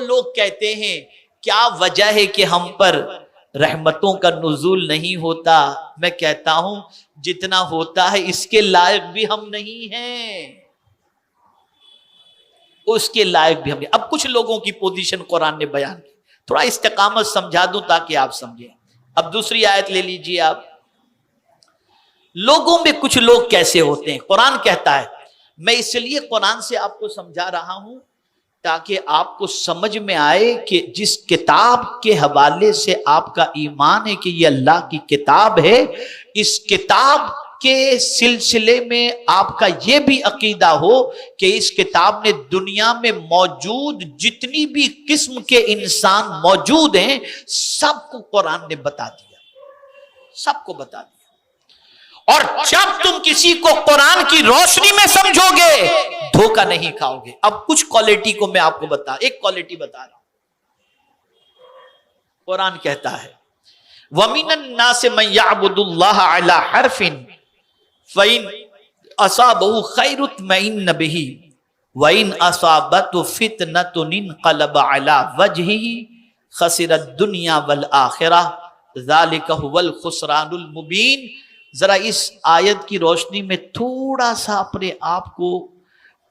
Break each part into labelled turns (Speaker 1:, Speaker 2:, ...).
Speaker 1: लोग कहते हैं क्या वजह है कि हम पर रहमतों का नुज़ूल नहीं होता, मैं कहता हूं जितना होता है इसके लायक भी हम नहीं हैं, उसके लायक भी हम नहीं। अब कुछ लोगों की पोजीशन कुरान ने बयान की, थोड़ा इस्तिकामत समझा दूं ताकि आप समझें। अब दूसरी आयत ले लीजिए आप। लोगों में कुछ लोग कैसे होते हैं, कुरान कहता है, मैं इसलिए कुरान से आपको समझा रहा हूं ताकि आपको समझ में आए कि जिस किताब के हवाले से आपका ईमान है कि ये अल्लाह की किताब है, इस किताब के सिलसिले में आपका यह भी अकीदा हो कि इस किताब ने दुनिया में मौजूद जितनी भी किस्म के इंसान मौजूद हैं सबको कुरान ने बता दिया, सबको बता दिया। और जब तुम किसी को कुरान की रोशनी में समझोगे धोखा नहीं खाओगे। अब कुछ क्वालिटी को मैं आपको एक क्वालिटी बता रहा हूं। कुरान कहता है वमिनन नास मन यअबुदुल्लाह अला हरफिन फइन असाबहु खैरुतमइन्न बिही वइन असाबतु फितनतुन इनक़लब अला वजहिही खसिरद दुनिया वल आखिरह ज़ालिका हुवल खुसरानुल मुबीन। जरा इस आयत की रोशनी में थोड़ा सा अपने आप को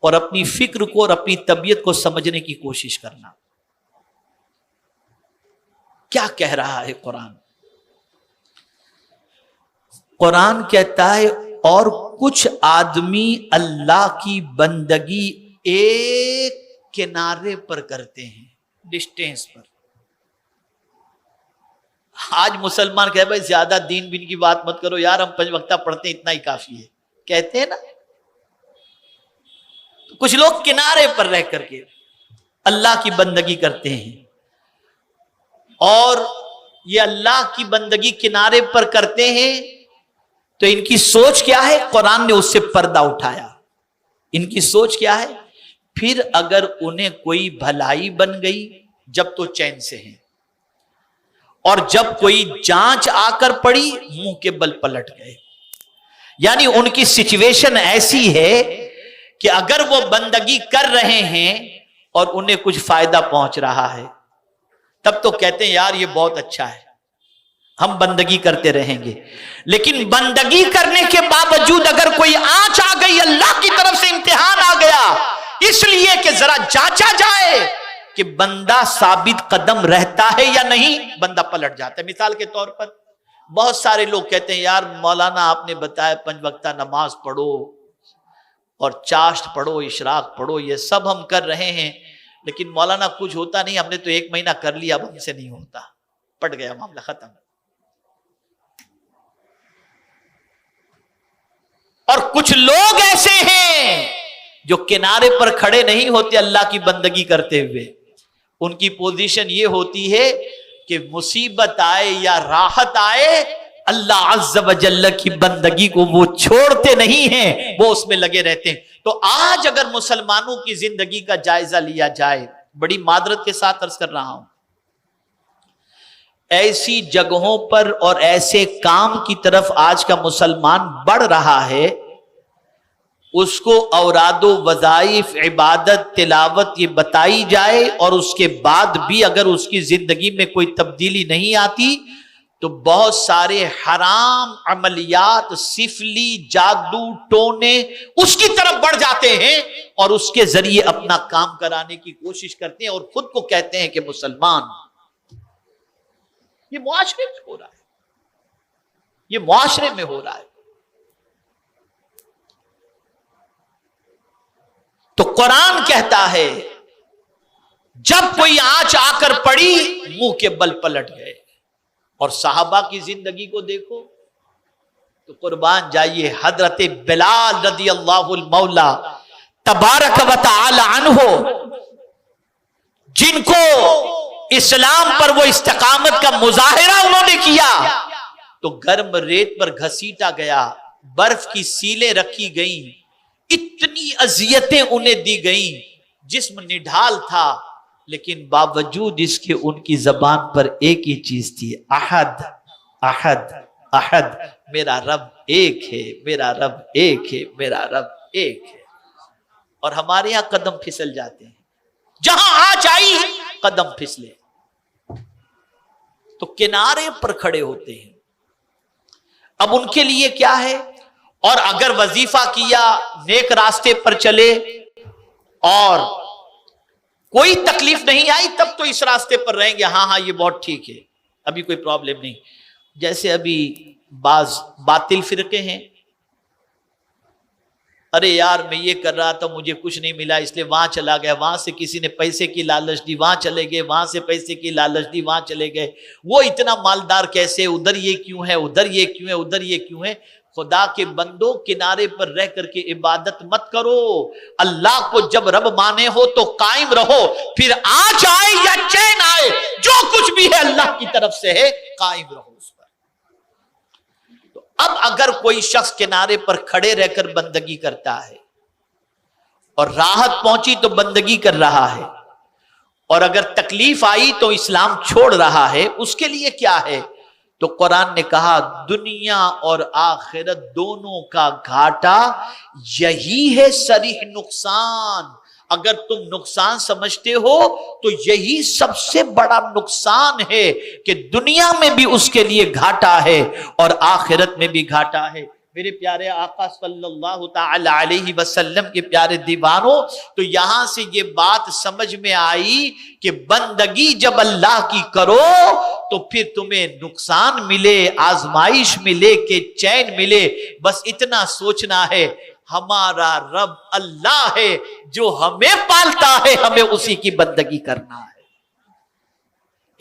Speaker 1: और अपनी फिक्र को और अपनी तबीयत को समझने की कोशिश करना। क्या कह रहा है कुरान? कुरान कहता है और कुछ आदमी अल्लाह की बंदगी एक किनारे पर करते हैं, डिस्टेंस पर। आज मुसलमान कहे भाई ज्यादा दीन बीन की बात मत करो यार, हम 5 वक्ता पढ़ते हैं इतना ही काफी है, कहते हैं ना। तो कुछ लोग किनारे पर रह करके अल्लाह की बंदगी करते हैं, और ये अल्लाह की बंदगी किनारे पर करते हैं तो इनकी सोच क्या है? कुरान ने उससे पर्दा उठाया। इनकी सोच क्या है? फिर अगर उन्हें कोई भलाई बन गई जब तो चैन से हैं, और जब कोई जांच आकर पड़ी मुंह के बल पलट गए। यानी उनकी सिचुएशन ऐसी है कि अगर वो बंदगी कर रहे हैं और उन्हें कुछ फायदा पहुंच रहा है तब तो कहते हैं यार ये बहुत अच्छा है, हम बंदगी करते रहेंगे। लेकिन बंदगी करने के बावजूद अगर कोई आंच आ गई, अल्लाह की तरफ से इम्तिहान आ गया, इसलिए कि जरा जांचा जाए कि बंदा साबित कदम रहता है या नहीं, बंदा पलट जाता है। मिसाल के तौर पर बहुत सारे लोग कहते हैं यार मौलाना आपने बताया 5 वक्ता नमाज पढ़ो और चाश्त पढ़ो, इशराक पढ़ो, ये सब हम कर रहे हैं, लेकिन मौलाना कुछ होता नहीं, हमने तो 1 महीना कर लिया, अब हमसे नहीं होता, पट गया मामला, खत्म। और कुछ लोग ऐसे हैं जो किनारे पर खड़े नहीं होते अल्लाह की बंदगी करते हुए। उनकी पोजीशन ये होती है कि मुसीबत आए या राहत आए, अल्लाह अज़्ज़ व जल्ल की बंदगी को वो छोड़ते नहीं हैं, वो उसमें लगे रहते हैं। तो आज अगर मुसलमानों की जिंदगी का जायजा लिया जाए, बड़ी मादरत के साथ अर्ज कर रहा हूं, ऐसी जगहों पर और ऐसे काम की तरफ आज का मुसलमान बढ़ रहा है, उसको औरादो वज़ाइफ, इबादत, तिलावत ये बताई जाए और उसके बाद भी अगर उसकी जिंदगी में कोई तब्दीली नहीं आती तो बहुत सारे हराम अमलियात, सिफली, जादू टोने उसकी तरफ बढ़ जाते हैं और उसके जरिए अपना काम कराने की कोशिश करते हैं और खुद को कहते हैं कि मुसलमान। ये मुआशरे में हो रहा है, ये मुआशरे में हो रहा है। तो कुरान कहता है जब कोई आंच आकर पड़ी मुंह के बल पलट गए। और साहबा की जिंदगी को देखो तो कुर्बान जाइए, हजरत बिलाल रज़ी अल्लाहुल मौला तबारक व तआला अन्हु, जिनको इस्लाम पर वो इस्तिकामत का मुजाहिरा उन्होंने किया, तो गर्म रेत पर घसीटा गया, बर्फ की सीलें रखी गई, इतनी अजियतें उन्हें दी गई, जिस्म निढाल था, लेकिन बावजूद इसके उनकी जबान पर एक ही चीज थी, अहद अहद अहद, मेरा रब एक है, मेरा रब एक है, मेरा रब एक है। और हमारे यहां कदम फिसल जाते हैं, जहां आंच आई कदम फिसले। तो किनारे पर खड़े होते हैं। अब उनके लिए क्या है, और अगर वजीफा किया, नेक रास्ते पर चले और कोई तकलीफ नहीं आई, तब तो इस रास्ते पर रहेंगे, हाँ हाँ ये बहुत ठीक है, अभी कोई प्रॉब्लम नहीं। जैसे अभी बाज बातिल फिरके हैं, अरे यार मैं ये कर रहा था, मुझे कुछ नहीं मिला इसलिए वहां चला गया, वहां से किसी ने पैसे की लालच दी, वहां चले गए, वहां से पैसे की लालच दी, वहां चले गए, वो इतना मालदार कैसे, उधर ये क्यों है, उधर ये क्यों है, उधर ये क्यों है। खुदा के बंदो, किनारे पर रह करके इबादत मत करो। अल्लाह को जब रब माने हो तो कायम रहो, फिर आंच आए या चैन आए, जो कुछ भी है अल्लाह की तरफ से है, कायम रहो उस पर। तो अब अगर कोई शख्स किनारे पर खड़े रहकर बंदगी करता है और राहत पहुंची तो बंदगी कर रहा है, और अगर तकलीफ आई तो इस्लाम छोड़ रहा है, उसके लिए क्या है? तो कुरान ने कहा दुनिया और आखिरत दोनों का घाटा यही है सरीह नुकसान। अगर तुम नुकसान समझते हो तो यही सबसे बड़ा नुकसान है कि दुनिया में भी उसके लिए घाटा है और आखिरत में भी घाटा है। मेरे प्यारे आका सल्लल्लाहु ताला अलैहि वसल्लम के प्यारे दीवानों, तो यहां से ये बात समझ में आई कि बंदगी जब अल्लाह की करो तो फिर तुम्हें नुकसान मिले, आजमाइश मिले कि चैन मिले, बस इतना सोचना है हमारा रब अल्लाह है जो हमें पालता है, हमें उसी की बंदगी करना है।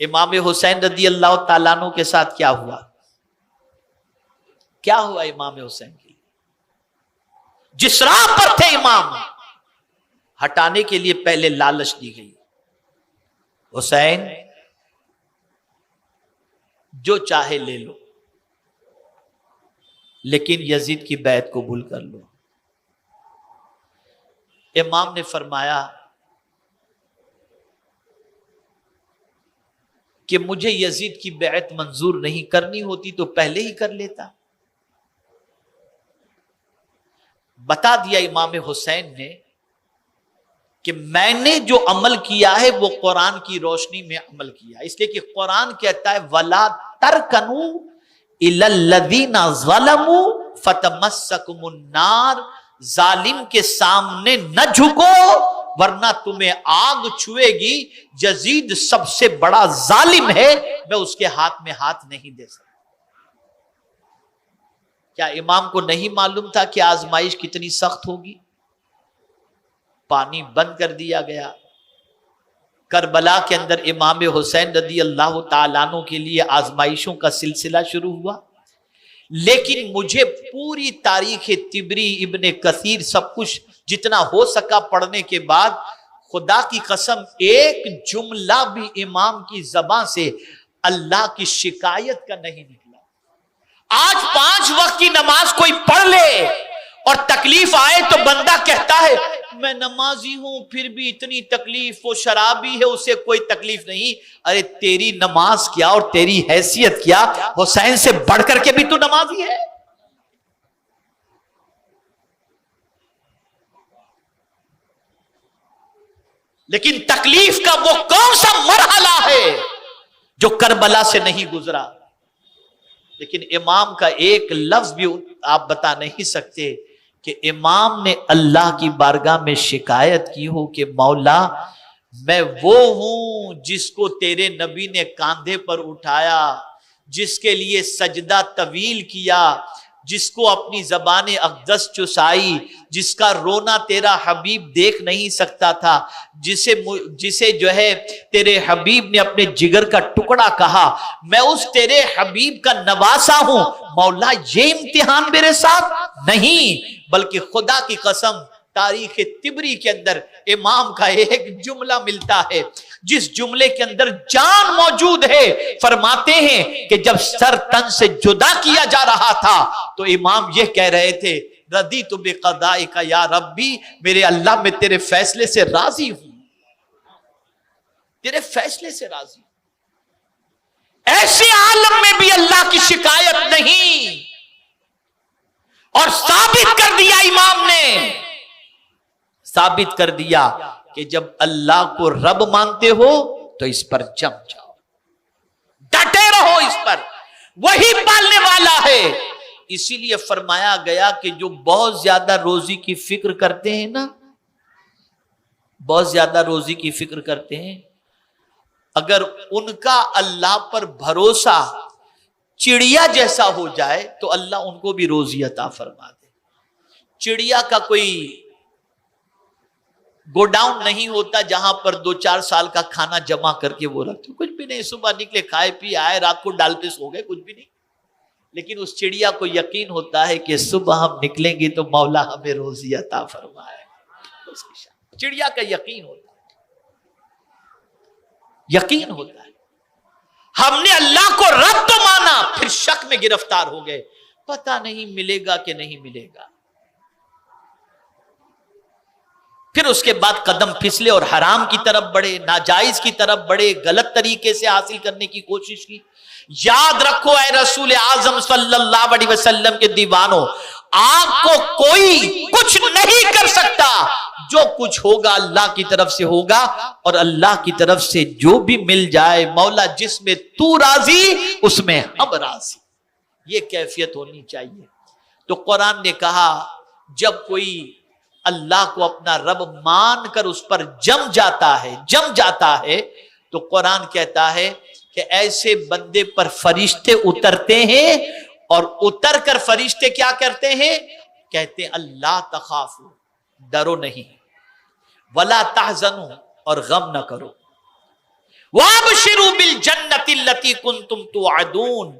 Speaker 1: इमाम हुसैन रदी अल्लाह ताला अन्हु के साथ क्या हुआ? क्या हुआ इमाम हुसैन के लिए? जिस राह पर थे इमाम, हटाने के लिए पहले लालच दी गई, हुसैन जो चाहे ले लो, लेकिन यजीद की बैत कबूल कर लो। इमाम ने फरमाया कि मुझे यजीद की बैत मंजूर नहीं करनी होती तो पहले ही कर लेता। बता दिया इमाम हुसैन ने कि मैंने जो अमल किया है वो कुरान की रोशनी में अमल किया, इसलिए कि कुरान कहता है वला तरकनु इलल्लज़ीना ज़लमू फतमस्सकुमुन्नार, जालिम के सामने न झुको वरना तुम्हें आग छुएगी। यजीद सबसे बड़ा जालिम है, मैं उसके हाथ में हाथ नहीं दे सकता। क्या इमाम को नहीं मालूम था कि आजमाइश कितनी सख्त होगी? पानी बंद कर दिया गया। करबला के अंदर इमाम हुसैन रदी अल्लाह ताला अन्हु के लिए आजमाइशों का सिलसिला शुरू हुआ। लेकिन मुझे पूरी तारीख तिबरी, इब्ने कसीर, सब कुछ जितना हो सका पढ़ने के बाद, खुदा की कसम एक जुमला भी इमाम की जबान से अल्लाह की शिकायत का नहीं निकला। आज 5 वक्त की नमाज कोई पढ़ ले और तकलीफ आए तो बंदा कहता है मैं नमाजी हूं फिर भी इतनी तकलीफ, वो शराबी है उसे कोई तकलीफ नहीं। अरे तेरी नमाज क्या और तेरी हैसियत क्या, हुसैन से बढ़कर के भी तू नमाजी है। लेकिन तकलीफ का वो कौन सा मरहला है जो करबला से नहीं गुजरा। लेकिन इमाम का एक लफ्ज भी आप बता नहीं सकते कि इमाम ने अल्लाह की बारगाह में शिकायत की हो कि मौला मैं वो हूं जिसको तेरे नबी ने कांधे पर उठाया, जिसके लिए सजदा तवील किया, जिसको अपनी जबान अक़दस चुसाई, जिसका रोना तेरा हबीब देख नहीं सकता था, जिसे जो है तेरे हबीब ने अपने जिगर का टुकड़ा कहा। मैं उस तेरे हबीब का नवासा हूं। मौला ये इम्तिहान मेरे साथ नहीं, बल्कि खुदा की कसम तारीख तिबरी के अंदर इमाम का एक जुमला मिलता है जिस जुमले के अंदर जान मौजूद है। फरमाते हैं कि जब सर तन से जुदा किया जा रहा था तो इमाम यह कह रहे थे रदी तो बेक़दाइका या रब्बी, मेरे अल्लाह मैं तेरे फैसले से राजी हूं, तेरे फैसले से राजी। ऐसे आलम में भी अल्लाह की शिकायत नहीं, और साबित कर दिया इमाम ने, साबित कर दिया कि जब अल्लाह को रब मानते हो तो इस पर जम जाओ, डटे रहो इस पर, वही पालने वाला है। इसीलिए फरमाया गया कि जो बहुत ज्यादा रोजी की फिक्र करते हैं ना, बहुत ज्यादा रोजी की फिक्र करते हैं, अगर उनका अल्लाह पर भरोसा चिड़िया जैसा हो जाए तो अल्लाह उनको भी रोजी अता फरमा दे। चिड़िया का कोई गोडाउन नहीं होता जहां पर 2-4 साल का खाना जमा करके वो रखते, कुछ भी नहीं, सुबह निकले, खाए पी आए, रात को डाल पे सो गए, कुछ भी नहीं। लेकिन उस चिड़िया को यकीन होता है कि सुबह हम निकलेंगे तो मौला हमें रोजी अता फरमाए। चिड़िया का यकीन होता है, यकीन होता है। हमने अल्लाह को रब तो माना, फिर शक में गिरफ्तार हो गए, पता नहीं मिलेगा कि नहीं मिलेगा। फिर उसके बाद कदम फिसले और हराम की तरफ बढ़े, नाजायज की तरफ बढ़े, गलत तरीके से हासिल करने की कोशिश की। याद रखो ऐ रसूल आजम सल्लल्लाहु अलैहि वसल्लम के दीवानों, आपको कोई कुछ नहीं कर सकता। जो कुछ होगा अल्लाह की तरफ से होगा, और अल्लाह की तरफ से जो भी मिल जाए, मौला जिसमें तू राजी उसमें हम राजी, ये कैफियत होनी चाहिए। तो कुरान ने कहा जब कोई अल्लाह को अपना रब मानकर उस पर जम जाता है, तो कुरान कहता है कि ऐसे बंदे पर फरिश्ते उतरते हैं, और उतर कर फरिश्ते क्या करते हैं, कहते हैं अल्लाह तखाफू, डरो नहीं, वला तहज़नु, और गम न करो, वाबशिरू बिल जन्नति लती कुंतुम तुअदून,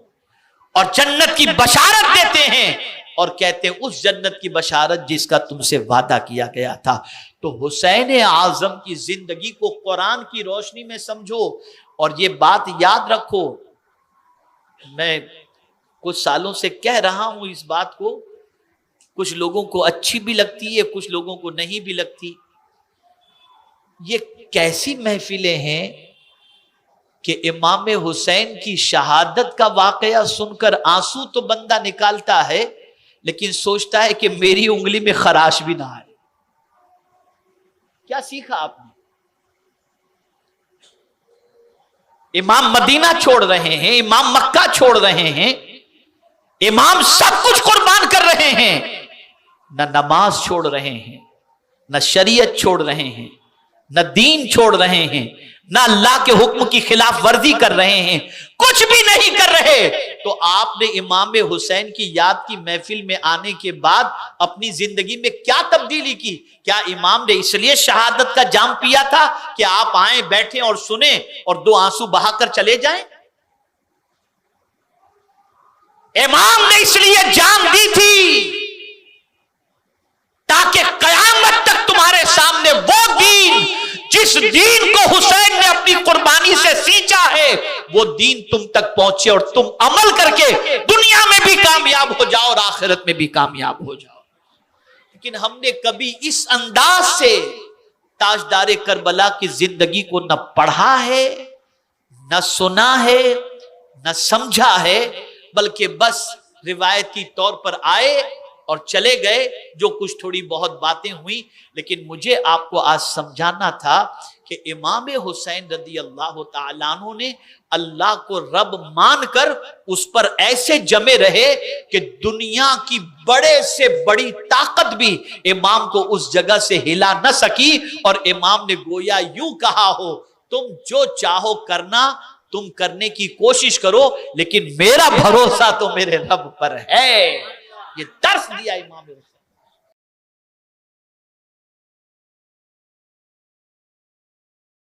Speaker 1: और जन्नत की बशारत देते हैं, और कहते हैं उस जन्नत की बशारत जिसका तुमसे वादा किया गया था। तो हुसैन आजम की जिंदगी को कुरान की रोशनी में समझो, और ये बात याद रखो। मैं कुछ सालों से कह रहा हूं इस बात को, कुछ लोगों को अच्छी भी लगती है, कुछ लोगों को नहीं भी लगती। ये कैसी महफिलें हैं कि इमाम हुसैन की शहादत का वाकया सुनकर आंसू तो बंदा निकालता है, लेकिन सोचता है कि मेरी उंगली में खराश भी ना आए। क्या सीखा आपने? इमाम मदीना छोड़ रहे हैं, इमाम मक्का छोड़ रहे हैं, इमाम सब कुछ कुर्बान कर रहे हैं, न नमाज छोड़ रहे हैं, न शरीयत छोड़ रहे हैं, न दीन छोड़ रहे हैं, न अल्लाह के हुक्म की खिलाफ वर्जी कर रहे हैं, कुछ भी नहीं कर रहे। तो आपने इमाम हुसैन की याद की महफिल में आने के बाद अपनी जिंदगी में क्या तब्दीली की? क्या इमाम ने इसलिए शहादत का जाम पिया था कि आप आए, बैठे और सुने और 2 आंसू बहाकर चले जाएं? इमाम ने इसलिए जान दी थी ताकि कयामत तक तुम्हारे सामने वो दीन, जिस दीन को हुसैन ने अपनी कुर्बानी से सींचा है, वो दीन तुम तक पहुंचे और तुम अमल करके दुनिया में भी कामयाब हो जाओ और आखिरत में भी कामयाब हो जाओ। लेकिन हमने कभी इस अंदाज से ताजदारे करबला की जिंदगी को न पढ़ा है, न सुना है, न समझा है, बल्कि बस रिवायती तौर पर आए और चले गए, जो कुछ थोड़ी बहुत बातें हुई। लेकिन मुझे आपको आज समझाना था कि इमाम हुसैन रदी अल्लाह तआला अन्हु ने अल्लाह को रब मानकर उस पर ऐसे जमे रहे कि दुनिया की बड़े से बड़ी ताकत भी इमाम को उस जगह से हिला न सकी। और इमाम ने गोया यूं कहा हो, तुम जो चाहो करना, तुम करने की कोशिश करो, लेकिन मेरा भरोसा तो मेरे रब पर है। ये दर्स दिया इमाम हुसैन।